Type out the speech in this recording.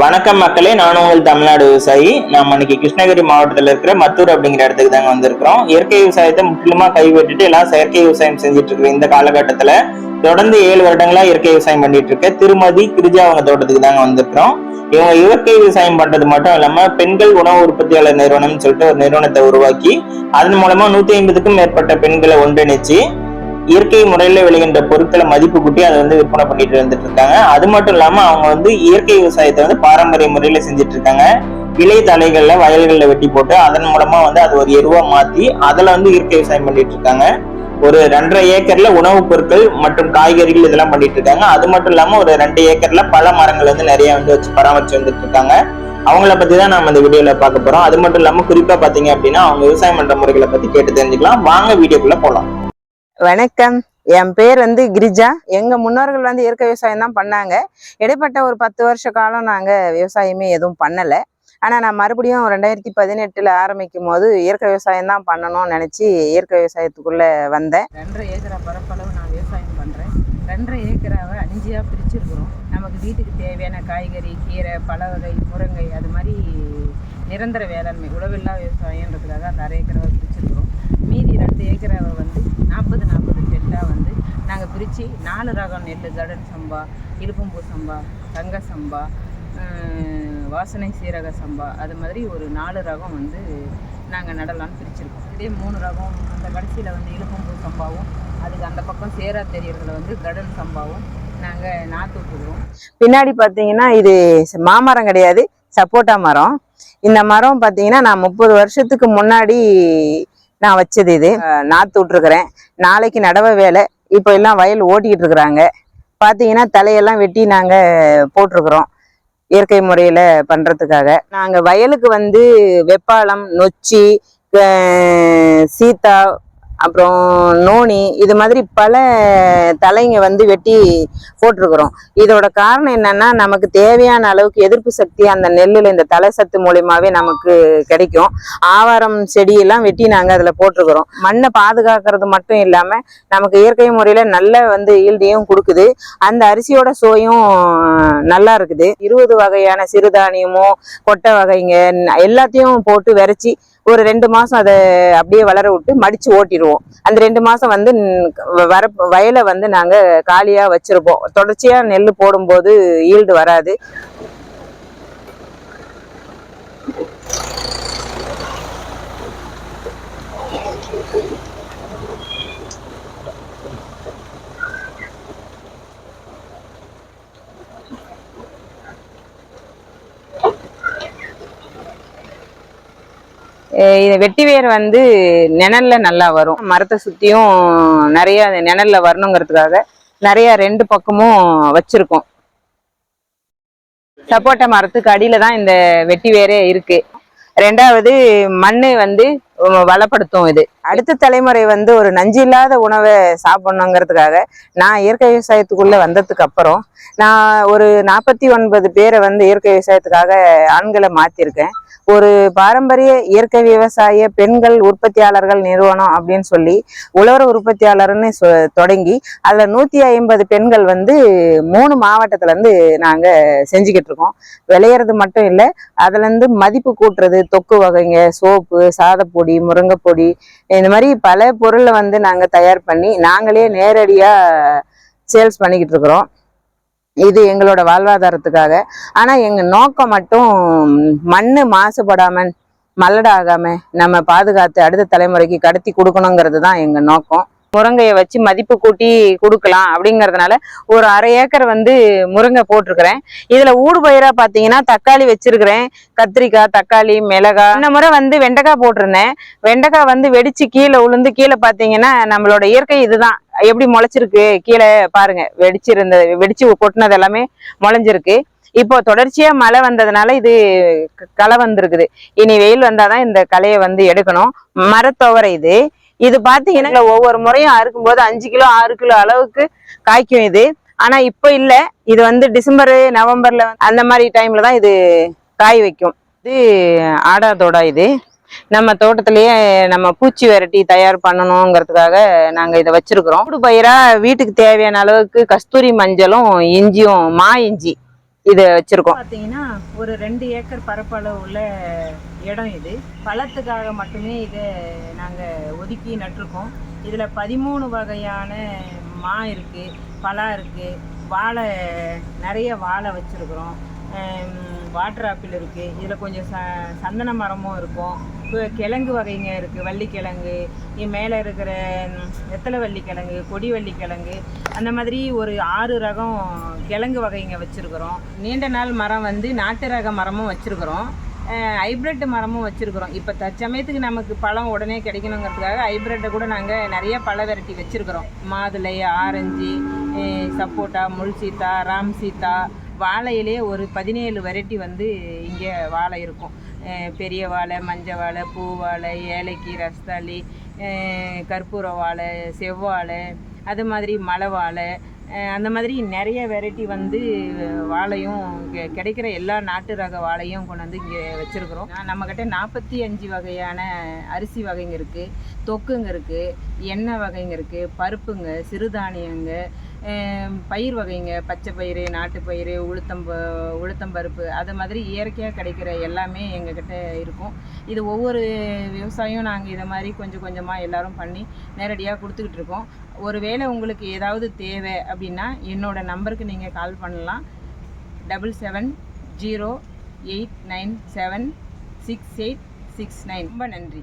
வணக்கம் மக்களே, நான் உங்கள் தமிழ்நாடு விவசாயி. நம்ம இன்னைக்கு கிருஷ்ணகிரி மாவட்டத்தில் இருக்கிற மத்தூர் அப்படிங்கிற இடத்துக்கு தாங்க வந்திருக்கிறோம். இயற்கை விவசாயத்தை முற்றிலுமா கைவிட்டுட்டு எல்லாம் செயற்கை விவசாயம் செஞ்சுட்டு இருக்கிற இந்த காலகட்டத்துல தொடர்ந்து 7 வருடங்களா இயற்கை விவசாயம் பண்ணிட்டு இருக்க திருமதி கிரிஜா அவங்க தோட்டத்துக்கு தாங்க வந்திருக்கிறோம். இவங்க இயற்கை விவசாயம் பண்றது மட்டும் இல்லாம பெண்கள் உணவு உற்பத்தியாளர் நிறுவனம்னு சொல்லிட்டு ஒரு நிறுவனத்தை உருவாக்கி அதன் மூலமா 150க்கும் மேற்பட்ட பெண்களை ஒன்றிணைச்சு இயற்கை முறையில விளைகின்ற பொருட்களை மதிப்பு கூட்டி அதை விற்பனை பண்ணிட்டு வந்துட்டு இருக்காங்க. அது மட்டும் இல்லாம அவங்க இயற்கை விவசாயத்தை பாரம்பரிய முறையில செஞ்சுட்டு இருக்காங்க. இலை தலைகள்ல வயல்கள்ல வெட்டி போட்டு அதன் மூலமா அது ஒரு எருவா மாத்தி அதுல இயற்கை விவசாயம் பண்ணிட்டு இருக்காங்க. ஒரு 2.5 ஏக்கர்ல உணவுப் பொருட்கள் மற்றும் காய்கறிகள் இதெல்லாம் பண்ணிட்டு இருக்காங்க. அது மட்டும் இல்லாம ஒரு 2 ஏக்கர்ல பல மரங்கள் நிறைய வச்சு பராமரிச்சு வந்துட்டு இருக்காங்க. அவங்கள பத்தி தான் நம்ம இந்த வீடியோல பார்க்க போறோம். அது மட்டும் இல்லாம குறிப்பா பாத்தீங்க அப்படின்னா அவங்க விவசாயம் பண்ற முறைகளை பத்தி கேட்டு தெரிஞ்சுக்கலாம். வாங்க வீடியோக்குள்ள போலாம். வணக்கம், என் பேர் கிரிஜா. எங்க முன்னோர்கள் இயற்கை விவசாயம் தான் பண்ணாங்க. இடைப்பட்ட ஒரு 10 வருஷ காலம் நாங்க விவசாயமே எதுவும் பண்ணல. ஆனா நான் மறுபடியும் 2018 ஆரம்பிக்கும் போது இயற்கை விவசாயம் தான் பண்ணணும்னு நினைச்சு இயற்கை விவசாயத்துக்குள்ள வந்தேன். 2.5 ஏக்கரா பரப்பளவு நான் விவசாயம் பண்றேன். 2.5 ஏக்கராவை 5ஆ பிரிச்சிருக்கிறோம். நமக்கு வீட்டுக்கு தேவையான காய்கறி, கீரை, பல வகை, முருங்கை, அது மாதிரி நிரந்தர வேளாண்மை உழவில்லா விவசாயன்றதுக்காக அந்த 1/2 ஏக்கராவை பிரிச்சிருக்கிறோம். மீதி 2 ஏக்கராவை 40 செட்டாக நாங்கள் பிரித்து 4 ரகம் நெல், கடன் சம்பா, இலுப்பம்பூ சம்பா, தங்க சம்பா, வாசனை சீரக சம்பா, அது மாதிரி ஒரு 4 ரகம் நாங்கள் நடலான்னு பிரிச்சிருக்கோம். இதே 3 ரகம் அந்த கடைசியில் இலுப்பம்பூ சம்பாவும், அதுக்கு அந்த பக்கம் சேரா தெரியறதுல கடன் சம்பாவும் நாங்கள் நாற்று விட்டுக்கிறோம். பின்னாடி பார்த்தீங்கன்னா இது மாமரம் கிடையாது, சப்போட்டா மரம். இந்த மரம் பார்த்தீங்கன்னா நான் 30 வருஷத்துக்கு முன்னாடி நான் வச்சது. இது நாற்று விட்டுருக்குறேன். நாளைக்கு நடவை வேலை. இப்போ எல்லாம் வயல் ஓட்டிக்கிட்டு இருக்கிறாங்க. பார்த்தீங்கன்னா தலையெல்லாம் வெட்டி நாங்கள் போட்டிருக்கிறோம் இயற்கை முறையில் பண்ணுறதுக்காக. நாங்கள் வயலுக்கு வெப்பாளம், நொச்சி, சீத்தா, அப்புறம் நோனி, இது மாதிரி பல தலைங்க வெட்டி போட்டிருக்கிறோம். இதோட காரணம் என்னன்னா, நமக்கு தேவையான அளவுக்கு எதிர்ப்பு சக்தி அந்த நெல்லுல இந்த தலை சத்து மூலியமாவே நமக்கு கிடைக்கும். ஆவாரம் செடியெல்லாம் வெட்டி நாங்க அதுல போட்டிருக்கிறோம். மண்ணை பாதுகாக்கிறது மட்டும் இல்லாம நமக்கு இயற்கை முறையில நல்ல ஈல்டையும் கொடுக்குது. அந்த அரிசியோட சுவையும் நல்லா இருக்குது. 20 வகையான சிறுதானியமும் கொட்டை வகைங்க எல்லாத்தையும் போட்டு விரைச்சி ஒரு 2 மாசம் அதை அப்படியே வளர விட்டு மடிச்சு ஓட்டிடுவோம். அந்த 2 மாசம் வயலை நாங்க காலியா வச்சிருப்போம். தொடர்ச்சியா நெல் போடும்போது ஈல்டு வராது. இது வெட்டி வேர் நிழல்ல நல்லா வரும். மரத்தை சுத்தியும் நிறைய நிழல்ல வரணுங்கிறதுக்காக நிறைய 2 பக்கமும் வச்சிருக்கோம். சப்போட்டா மரத்துக்கு அடியில தான் இந்த வெட்டி வேரே இருக்கு. 2வது மண்ணு வளப்படுத்தும். இது அடுத்த தலைமுறை ஒரு நஞ்சு இல்லாத உணவை சாப்பிடணுங்கிறதுக்காக நான் இயற்கை விவசாயத்துக்குள்ள வந்ததுக்கு அப்புறம் நான் ஒரு 49 பேரை இயற்கை விவசாயத்துக்காக ஆண்களை மாத்திருக்கேன். ஒரு பாரம்பரிய இயற்கை விவசாய பெண்கள் உற்பத்தியாளர்கள் நிறுவனம் அப்படின்னு சொல்லி உழவர் உற்பத்தியாளர்னு தொடங்கி அதுல 150 பெண்கள் 3 மாவட்டத்துல நாங்க செஞ்சுக்கிட்டு இருக்கோம். விளையிறது மட்டும் இல்லை, அதுல மதிப்பு கூட்டுறது, தொக்கு வகைங்க, சோப்பு, சாதப்பொடி, முருங்கைப்பொடி, இந்த மாதிரி பல பொருளை நாங்க தயார் பண்ணி நாங்களே நேரடியா சேல்ஸ் பண்ணிக்கிட்டு இருக்கிறோம். இது எங்களோட வாழ்வாதாரத்துக்காக. ஆனா எங்க நோக்கம் மட்டும் மண்ணு மாசுபடாம, மல்லடாகாம நம்ம பாதுகாத்து அடுத்த தலைமுறைக்கு கடத்தி கொடுக்கணுங்கிறது தான் எங்க நோக்கம். முருங்கையை வச்சு மதிப்பு கூட்டி கொடுக்கலாம் அப்படிங்கறதுனால ஒரு 1/2 ஏக்கர் முருங்கை போட்டிருக்கிறேன். இதுல ஊடு பயிரா பாத்தீங்கன்னா தக்காளி வச்சிருக்கிறேன், கத்திரிக்காய், தக்காளி, மிளகாய். இந்த முறை வெண்டைக்காய் போட்டிருந்தேன். வெண்டைக்காய் வெடிச்சு கீழே உளுந்து கீழே பாத்தீங்கன்னா நம்மளோட இயற்கை இதுதான். எப்படி முளைச்சிருக்கு கீழே பாருங்க. வெடிச்சு கொட்டினது எல்லாமே முளைஞ்சிருக்கு. இப்போ தொடர்ச்சியா மழை வந்ததுனால இது களை வந்திருக்குது. இனி வெயில் வந்தாதான் இந்த களையை எடுக்கணும். மரத்துவரை இது பாத்தீங்கன்னா ஒவ்வொரு முறையும் அறுக்கும் போது 5 கிலோ 6 கிலோ அளவுக்கு காய்க்கும் இது. ஆனா இப்ப இல்ல, இது டிசம்பர் நவம்பர்ல அந்த மாதிரி டைம்ல தான் இது காய் வைக்கும். இது ஆடாதோட இது நம்ம தோட்டத்திலேயே நம்ம பூச்சி விரட்டி தயார் பண்ணணுங்கிறதுக்காக நாங்க இதை வச்சிருக்கிறோம். ஊடு பயிரா வீட்டுக்கு தேவையான அளவுக்கு கஸ்தூரி மஞ்சளும் இஞ்சியும், மா இஞ்சி இது வச்சிருக்கோம். பார்த்தீங்கன்னா ஒரு 2 ஏக்கர் பரப்பளவு உள்ள இடம் இது. பழத்துக்காக மட்டுமே இதை நாங்கள் ஒதுக்கி நட்டிருக்கோம். இதில் 13 வகையான மா இருக்குது, பலா இருக்குது, வாழை நிறைய வாழை வச்சுருக்குறோம், வாட்டர் ஆப்பிள் இருக்குது, இதில் கொஞ்சம் சந்தன மரமும் இருக்கும், கிழங்கு வகைங்க இருக்குது, வள்ளிக்கிழங்கு, மேலே இருக்கிற வெத்தலை வள்ளிக்கிழங்கு, கொடி வள்ளிக்கிழங்கு, அந்த மாதிரி ஒரு 6 ரகம் கிழங்கு வகைங்க வச்சுருக்குறோம். நீண்ட நாள் மரம் வந்து நாட்டு ரக மரமும் வச்சுருக்குறோம், ஹைப்ரிட் மரமும் வச்சுருக்குறோம். இப்போ தற்சமயத்துக்கு நமக்கு பழம் உடனே கிடைக்கணுங்கிறதுக்காக ஹைப்ரிட்டை கூட நாங்கள் நிறைய பழ வெரைட்டி வச்சுருக்குறோம். மாதுளை, ஆரஞ்சு, சப்போட்டா, முள் சீத்தா, ராம் சீத்தா, வாழையிலே ஒரு 17 வெரைட்டி வந்து இங்கே வாழை இருக்கும். பெரிய வாழை, மஞ்சள் வாழை, பூ வாழை, ஏலக்கி, ரஸ்தாளி, கற்பூர வாழை, செவ்வாழை, அது மாதிரி மலை வாழை, அந்த மாதிரி நிறைய வெரைட்டி வந்து வாழையும் கிடைக்கிற எல்லா நாட்டு ரக வாழையும் கொண்டு வந்து இங்கே வச்சுருக்குறோம். நம்மக்கிட்ட 45 வகையான அரிசி வகைங்க இருக்குது, தொக்குங்க இருக்குது, எண்ணெய் வகைங்க இருக்குது, பருப்புங்க, சிறுதானியங்க, பயிர் வகைங்க, பச்சை பயிறு, நாட்டுப்பயிறு, உளுத்தம்பருப்பு, அது மாதிரி இயற்கையாக கிடைக்கிற எல்லாமே எங்ககிட்ட இருக்கும். இது ஒவ்வொரு விவசாயம் நாங்கள் இதை மாதிரி கொஞ்சம் கொஞ்சமாக எல்லோரும் பண்ணி நேரடியாக கொடுத்துக்கிட்டு இருக்கோம். ஒருவேளை உங்களுக்கு ஏதாவது தேவை அப்படின்னா என்னோடய நம்பருக்கு நீங்கள் கால் பண்ணலாம். 7708976869. ரொம்ப நன்றி.